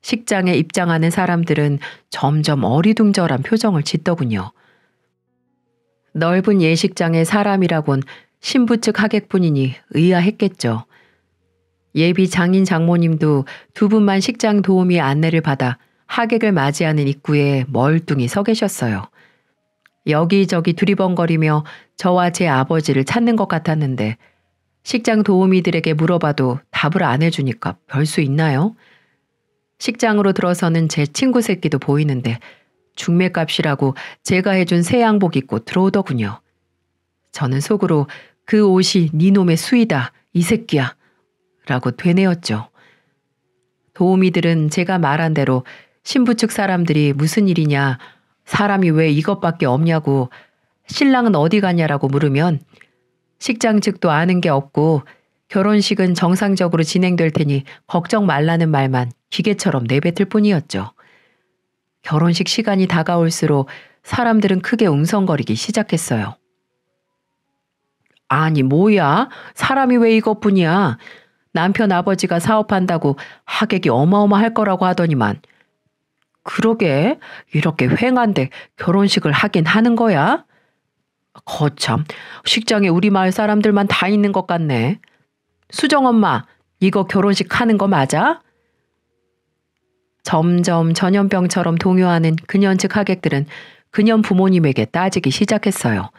식장에 입장하는 사람들은 점점 어리둥절한 표정을 짓더군요. 넓은 예식장에 사람이라곤 신부 측 하객뿐이니 의아했겠죠. 예비 장인 장모님도 2분만 식장 도우미의 안내를 받아 하객을 맞이하는 입구에 멀뚱히 서 계셨어요. 여기저기 두리번거리며 저와 제 아버지를 찾는 것 같았는데 식장 도우미들에게 물어봐도 답을 안 해주니까 별 수 있나요? 식장으로 들어서는 제 친구 새끼도 보이는데 중매값이라고 제가 해준 새 양복 입고 들어오더군요. 저는 속으로 그 옷이 네 놈의 수이다, 이 새끼야 라고 되뇌었죠. 도우미들은 제가 말한 대로 신부 측 사람들이 무슨 일이냐, 사람이 왜 이것밖에 없냐고 신랑은 어디 갔냐라고 물으면 식장 측도 아는 게 없고 결혼식은 정상적으로 진행될 테니 걱정 말라는 말만 기계처럼 내뱉을 뿐이었죠. 결혼식 시간이 다가올수록 사람들은 크게 웅성거리기 시작했어요. 아니 뭐야? 사람이 왜 이것뿐이야? 남편 아버지가 사업한다고 하객이 어마어마할 거라고 하더니만. 그러게 이렇게 휑한데 결혼식을 하긴 하는 거야? 거참 식장에 우리 마을 사람들만 다 있는 것 같네. 수정 엄마 이거 결혼식 하는 거 맞아? 점점 전염병처럼 동요하는 그년 측 하객들은 그년 부모님에게 따지기 시작했어요.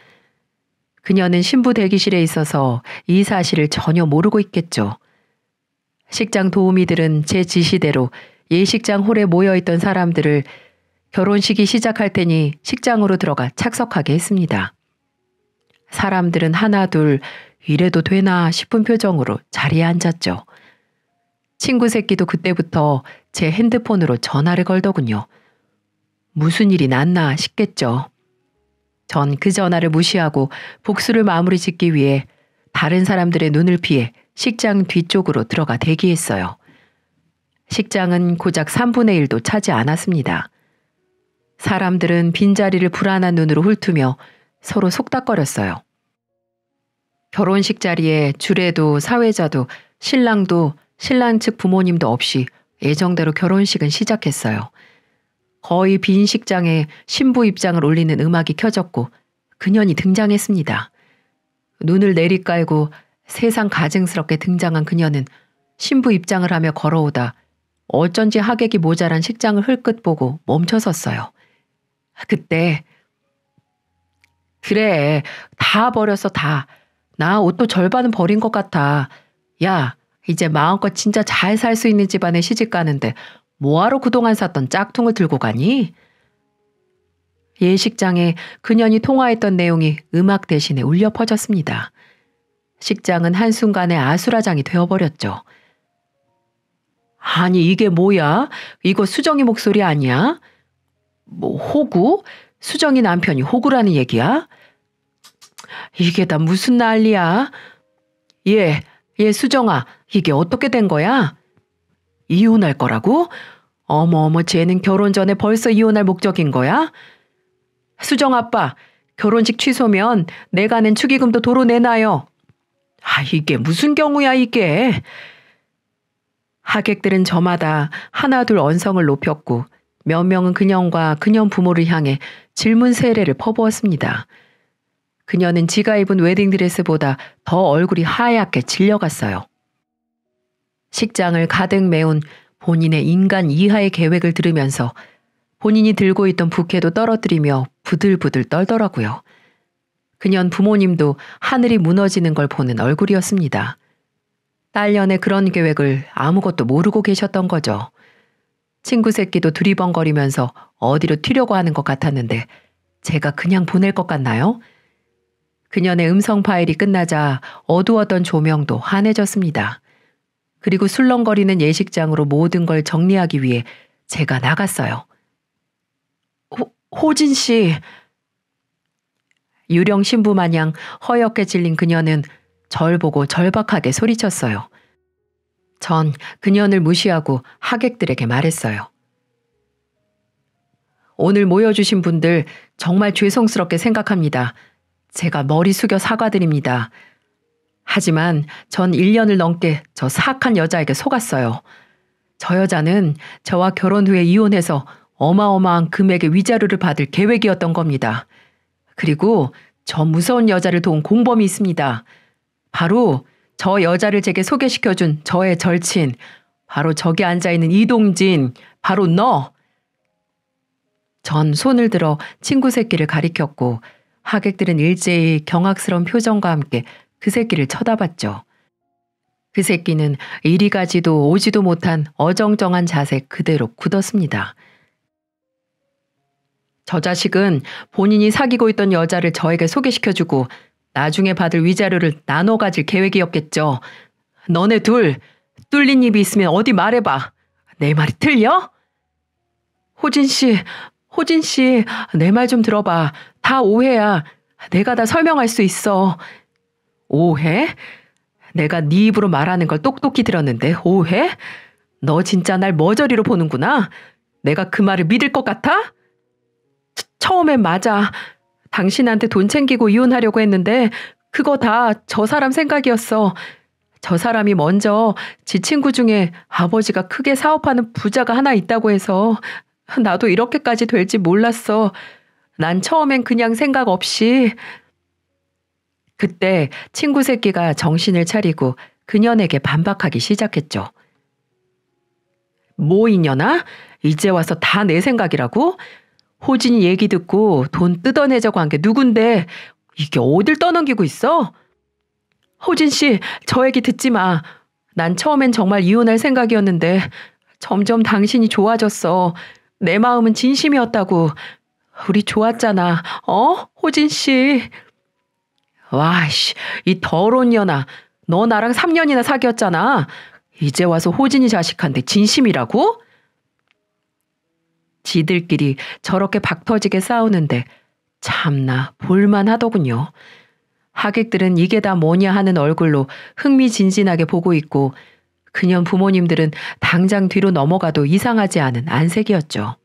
그녀는 신부 대기실에 있어서 이 사실을 전혀 모르고 있겠죠. 식장 도우미들은 제 지시대로 예식장 홀에 모여있던 사람들을 결혼식이 시작할 테니 식장으로 들어가 착석하게 했습니다. 사람들은 하나 둘 이래도 되나 싶은 표정으로 자리에 앉았죠. 친구 새끼도 그때부터 제 핸드폰으로 전화를 걸더군요. 무슨 일이 났나 싶겠죠. 전 그 전화를 무시하고 복수를 마무리 짓기 위해 다른 사람들의 눈을 피해 식장 뒤쪽으로 들어가 대기했어요. 식장은 고작 3분의 1도 차지 않았습니다. 사람들은 빈자리를 불안한 눈으로 훑으며 서로 속닥거렸어요. 결혼식 자리에 주례도 사회자도 신랑도 신랑 측 부모님도 없이 예정대로 결혼식은 시작했어요. 거의 빈 식장에 신부 입장을 올리는 음악이 켜졌고 그년이 등장했습니다. 눈을 내리깔고 세상 가증스럽게 등장한 그녀는 신부 입장을 하며 걸어오다 어쩐지 하객이 모자란 식장을 흘끗 보고 멈춰섰어요. 그때 그래 다 버렸어 다. 나 옷도 절반은 버린 것 같아. 야 이제 마음껏 진짜 잘 살 수 있는 집안에 시집 가는데 뭐하러 그동안 샀던 짝퉁을 들고 가니? 예식장에 그년이 통화했던 내용이 음악 대신에 울려 퍼졌습니다. 식장은 한순간에 아수라장이 되어버렸죠. 아니 이게 뭐야? 이거 수정이 목소리 아니야? 뭐 호구? 수정이 남편이 호구라는 얘기야? 이게 다 무슨 난리야? 얘 수정아 이게 어떻게 된 거야? 이혼할 거라고? 어머어머 쟤는 결혼 전에 벌써 이혼할 목적인 거야? 수정 아빠 결혼식 취소면 내가 낸 축의금도 도로 내놔요. 아 이게 무슨 경우야 이게. 하객들은 저마다 하나둘 언성을 높였고 몇 명은 그년과 그년 부모를 향해 질문 세례를 퍼부었습니다. 그녀는 지가 입은 웨딩드레스보다 더 얼굴이 하얗게 질려갔어요. 식장을 가득 메운 본인의 인간 이하의 계획을 들으면서 본인이 들고 있던 부케도 떨어뜨리며 부들부들 떨더라고요. 그년 부모님도 하늘이 무너지는 걸 보는 얼굴이었습니다. 딸년의 그런 계획을 아무것도 모르고 계셨던 거죠. 친구 새끼도 두리번거리면서 어디로 튀려고 하는 것 같았는데 제가 그냥 보낼 것 같나요? 그년의 음성 파일이 끝나자 어두웠던 조명도 환해졌습니다. 그리고 술렁거리는 예식장으로 모든 걸 정리하기 위해 제가 나갔어요. 호진 씨. 유령 신부 마냥 허옇게 질린 그녀는 절 보고 절박하게 소리쳤어요. 전 그년을 무시하고 하객들에게 말했어요. 오늘 모여주신 분들 정말 죄송스럽게 생각합니다. 제가 머리 숙여 사과드립니다. 하지만 전 1년을 넘게 저 사악한 여자에게 속았어요. 저 여자는 저와 결혼 후에 이혼해서 어마어마한 금액의 위자료를 받을 계획이었던 겁니다. 그리고 저 무서운 여자를 도운 공범이 있습니다. 바로 저 여자를 제게 소개시켜준 저의 절친, 바로 저기 앉아있는 이동진, 바로 너. 전 손을 들어 친구 새끼를 가리켰고 하객들은 일제히 경악스러운 표정과 함께 그 새끼를 쳐다봤죠. 그 새끼는 이리 가지도 오지도 못한 어정쩡한 자세 그대로 굳었습니다. 저 자식은 본인이 사귀고 있던 여자를 저에게 소개시켜주고 나중에 받을 위자료를 나눠 가질 계획이었겠죠. 너네 둘 뚫린 입이 있으면 어디 말해봐. 내 말이 틀려? 호진 씨, 내 말 좀 들어봐. 다 오해야. 내가 다 설명할 수 있어. 오해? 내가 네 입으로 말하는 걸 똑똑히 들었는데 오해? 너 진짜 날 머저리로 보는구나. 내가 그 말을 믿을 것 같아? 처음엔 맞아. 당신한테 돈 챙기고 이혼하려고 했는데 그거 다 저 사람 생각이었어. 저 사람이 먼저 지 친구 중에 아버지가 크게 사업하는 부자가 하나 있다고 해서 나도 이렇게까지 될지 몰랐어. 난 처음엔 그냥 생각 없이. 그때 친구 새끼가 정신을 차리고 그년에게 반박하기 시작했죠. 뭐 이년아? 이제 와서 다 내 생각이라고? 호진이 얘기 듣고 돈 뜯어내자고 한 게 누군데 이게 어딜 떠넘기고 있어? 호진 씨, 저 얘기 듣지 마. 난 처음엔 정말 이혼할 생각이었는데 점점 당신이 좋아졌어. 내 마음은 진심이었다고. 우리 좋았잖아. 호진 씨. 와씨, 이 더러운 년아. 너 나랑 3년이나 사귀었잖아. 이제 와서 호진이 자식한테 진심이라고? 지들끼리 저렇게 박터지게 싸우는데 참나 볼만하더군요. 하객들은 이게 다 뭐냐 하는 얼굴로 흥미진진하게 보고 있고 그년 부모님들은 당장 뒤로 넘어가도 이상하지 않은 안색이었죠.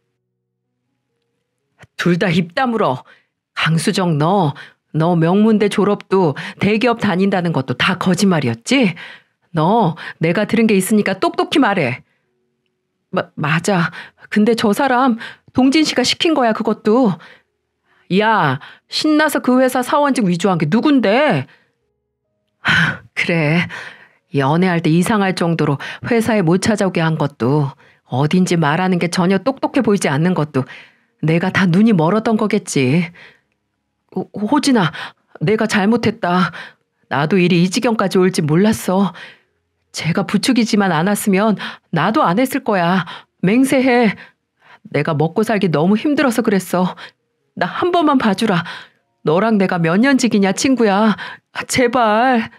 둘 다 입 다물어. 강수정 너 명문대 졸업도 대기업 다닌다는 것도 다 거짓말이었지? 너 내가 들은 게 있으니까 똑똑히 말해. 맞아. 근데 저 사람 동진 씨가 시킨 거야 그것도. 야, 신나서 그 회사 사원직 위조한 게 누군데? 그래. 연애할 때 이상할 정도로 회사에 못 찾아오게 한 것도 어딘지 말하는 게 전혀 똑똑해 보이지 않는 것도 내가 다 눈이 멀었던 거겠지. 호진아, 내가 잘못했다. 나도 일이 이 지경까지 올지 몰랐어. 제가 부추기지만 않았으면 나도 안 했을 거야. 맹세해. 내가 먹고 살기 너무 힘들어서 그랬어. 나 한 번만 봐주라. 너랑 내가 몇 년직이냐 친구야. 제발.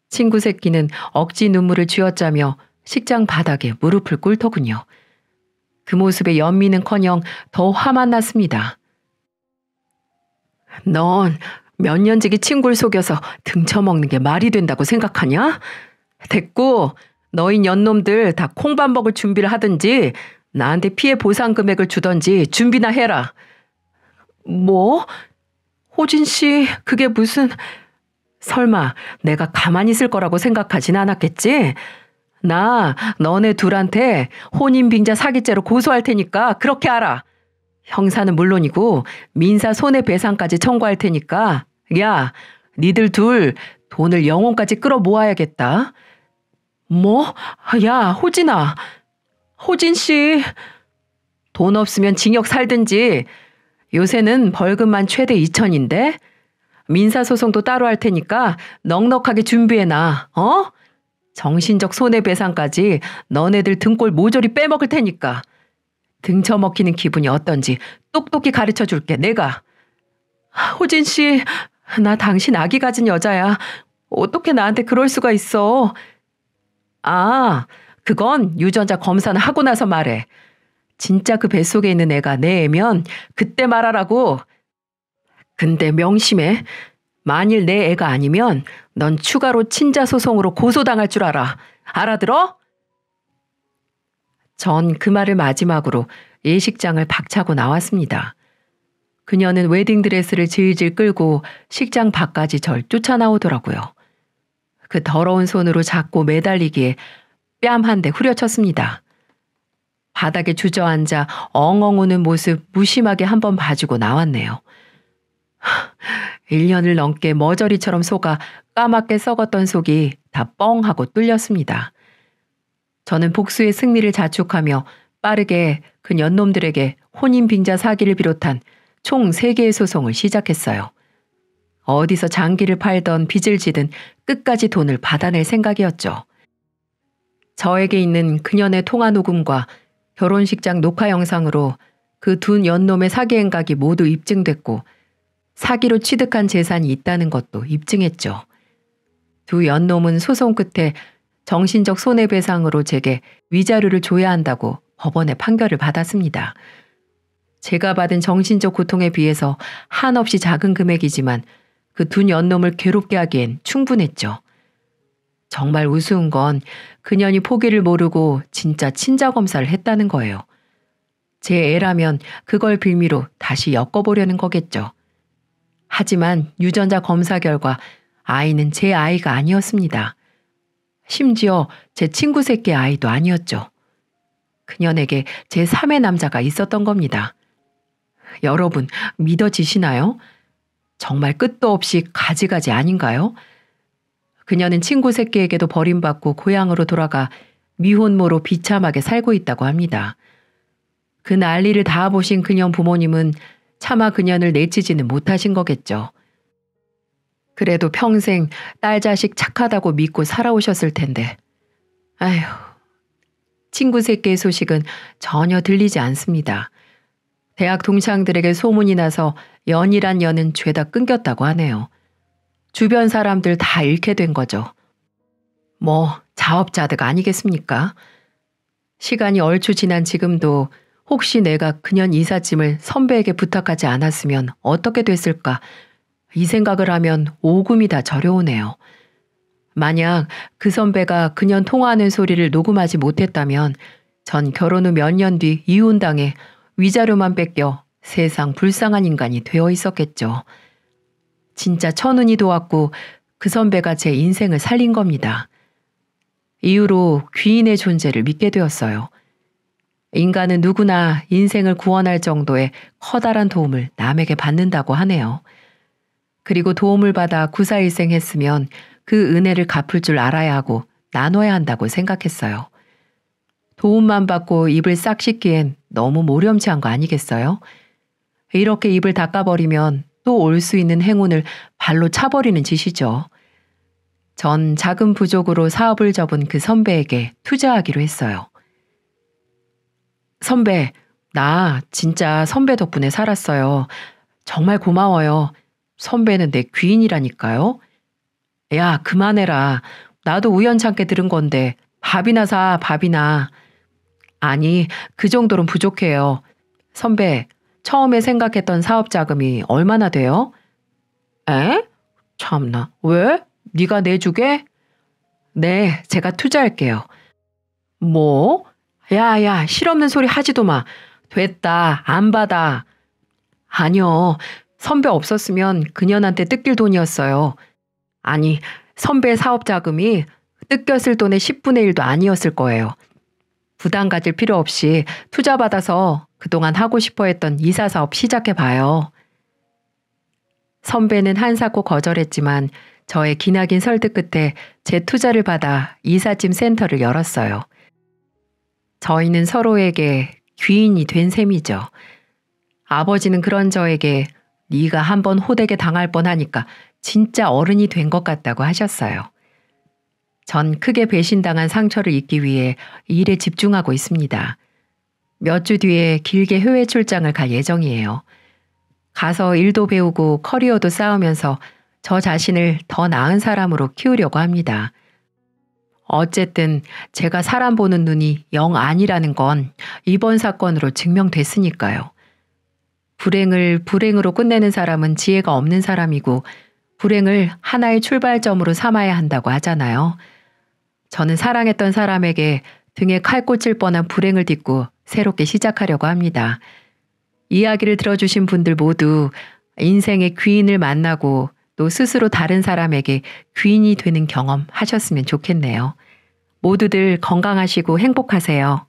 친구 새끼는 억지 눈물을 쥐어짜며 식장 바닥에 무릎을 꿇더군요. 그 모습에 연민은커녕 더 화만 났습니다. 넌 몇 년지기 친구를 속여서 등쳐먹는 게 말이 된다고 생각하냐? 됐고 너희 년놈들 다 콩밥 먹을 준비를 하든지 나한테 피해 보상 금액을 주던지 준비나 해라. 뭐? 호진 씨 그게 무슨... 설마 내가 가만히 있을 거라고 생각하진 않았겠지? 나 너네 둘한테 혼인빙자 사기죄로 고소할 테니까 그렇게 알아. 형사는 물론이고 민사 손해배상까지 청구할 테니까 야, 니들 둘 돈을 영혼까지 끌어모아야겠다. 뭐? 야, 호진아. 호진 씨. 돈 없으면 징역 살든지. 요새는 벌금만 최대 2천인데 민사소송도 따로 할 테니까 넉넉하게 준비해놔. 정신적 손해배상까지 너네들 등골 모조리 빼먹을 테니까. 등쳐먹히는 기분이 어떤지 똑똑히 가르쳐줄게 내가. 호진 씨, 나 당신 아기 가진 여자야. 어떻게 나한테 그럴 수가 있어. 아, 그건 유전자 검사는 하고 나서 말해. 진짜 그 뱃속에 있는 애가 내 애면 그때 말하라고. 근데 명심해. 만일 내 애가 아니면 넌 추가로 친자 소송으로 고소당할 줄 알아. 알아들어? 전 그 말을 마지막으로 예식장을 박차고 나왔습니다. 그녀는 웨딩드레스를 질질 끌고 식장 밖까지 절 쫓아나오더라고요. 그 더러운 손으로 잡고 매달리기에 뺨 한 대 후려쳤습니다. 바닥에 주저앉아 엉엉 우는 모습 무심하게 한번 봐주고 나왔네요. 1년을 넘게 머저리처럼 속아 까맣게 썩었던 속이 다 뻥하고 뚫렸습니다. 저는 복수의 승리를 자축하며 빠르게 그 년놈들에게 혼인빙자 사기를 비롯한 총 3개의 소송을 시작했어요. 어디서 장기를 팔던 빚을 지든 끝까지 돈을 받아낼 생각이었죠. 저에게 있는 그년의 통화 녹음과 결혼식장 녹화 영상으로 그 두 년놈의 사기 행각이 모두 입증됐고 사기로 취득한 재산이 있다는 것도 입증했죠. 두 연놈은 소송 끝에 정신적 손해배상으로 제게 위자료를 줘야 한다고 법원에 판결을 받았습니다. 제가 받은 정신적 고통에 비해서 한없이 작은 금액이지만 그 둔 연놈을 괴롭게 하기엔 충분했죠. 정말 우스운 건 그년이 포기를 모르고 진짜 친자검사를 했다는 거예요. 제 애라면 그걸 빌미로 다시 엮어보려는 거겠죠. 하지만 유전자 검사 결과 아이는 제 아이가 아니었습니다. 심지어 제 친구 새끼 아이도 아니었죠. 그년에게 제 3의 남자가 있었던 겁니다. 여러분, 믿어지시나요? 정말 끝도 없이 가지가지 아닌가요? 그녀는 친구 새끼에게도 버림받고 고향으로 돌아가 미혼모로 비참하게 살고 있다고 합니다. 그 난리를 다 보신 그녀 부모님은 차마 그녀를 내치지는 못하신 거겠죠. 그래도 평생 딸 자식 착하다고 믿고 살아오셨을 텐데. 아휴, 친구 새끼의 소식은 전혀 들리지 않습니다. 대학 동창들에게 소문이 나서 연이란 연은 죄다 끊겼다고 하네요. 주변 사람들 다 잃게 된 거죠. 뭐 자업자득 아니겠습니까? 시간이 얼추 지난 지금도 혹시 내가 그년 이삿짐을 선배에게 부탁하지 않았으면 어떻게 됐을까? 이 생각을 하면 오금이 다 저려오네요. 만약 그 선배가 그년 통화하는 소리를 녹음하지 못했다면 전 결혼 후 몇 년 뒤 이혼당해 위자료만 뺏겨 세상 불쌍한 인간이 되어 있었겠죠. 진짜 천운이 도왔고 그 선배가 제 인생을 살린 겁니다. 이후로 귀인의 존재를 믿게 되었어요. 인간은 누구나 인생을 구원할 정도의 커다란 도움을 남에게 받는다고 하네요. 그리고 도움을 받아 구사일생했으면 그 은혜를 갚을 줄 알아야 하고 나눠야 한다고 생각했어요. 도움만 받고 입을 싹 씻기엔 너무 모렴치한 거 아니겠어요? 이렇게 입을 닦아버리면 또 올 수 있는 행운을 발로 차버리는 짓이죠. 전 작은 부족으로 사업을 접은 그 선배에게 투자하기로 했어요. 선배, 나 진짜 선배 덕분에 살았어요. 정말 고마워요. 선배는 내 귀인이라니까요. 야, 그만해라. 나도 우연찮게 들은 건데 밥이나 사, 밥이나. 아니, 그 정도는 부족해요. 선배, 처음에 생각했던 사업 자금이 얼마나 돼요? 에? 참나, 왜? 네가 내주게? 네, 제가 투자할게요. 뭐? 야, 실없는 소리 하지도 마. 됐다, 안 받아. 아니요, 선배 없었으면 그년한테 뜯길 돈이었어요. 아니, 선배 사업 자금이 뜯겼을 돈의 10분의 1도 아니었을 거예요. 부담 가질 필요 없이 투자받아서 그동안 하고 싶어 했던 이사 사업 시작해봐요. 선배는 한사코 거절했지만 저의 기나긴 설득 끝에 제 투자를 받아 이삿짐 센터를 열었어요. 저희는 서로에게 귀인이 된 셈이죠. 아버지는 그런 저에게 네가 한번 호되게 당할 뻔하니까 진짜 어른이 된 것 같다고 하셨어요. 전 크게 배신당한 상처를 잊기 위해 일에 집중하고 있습니다. 몇 주 뒤에 길게 해외 출장을 갈 예정이에요. 가서 일도 배우고 커리어도 쌓으면서 저 자신을 더 나은 사람으로 키우려고 합니다. 어쨌든 제가 사람 보는 눈이 영 아니라는 건 이번 사건으로 증명됐으니까요. 불행을 불행으로 끝내는 사람은 지혜가 없는 사람이고 불행을 하나의 출발점으로 삼아야 한다고 하잖아요. 저는 사랑했던 사람에게 등에 칼 꽂힐 뻔한 불행을 딛고 새롭게 시작하려고 합니다. 이야기를 들어주신 분들 모두 인생의 귀인을 만나고 또 스스로 다른 사람에게 귀인이 되는 경험 하셨으면 좋겠네요. 모두들 건강하시고 행복하세요.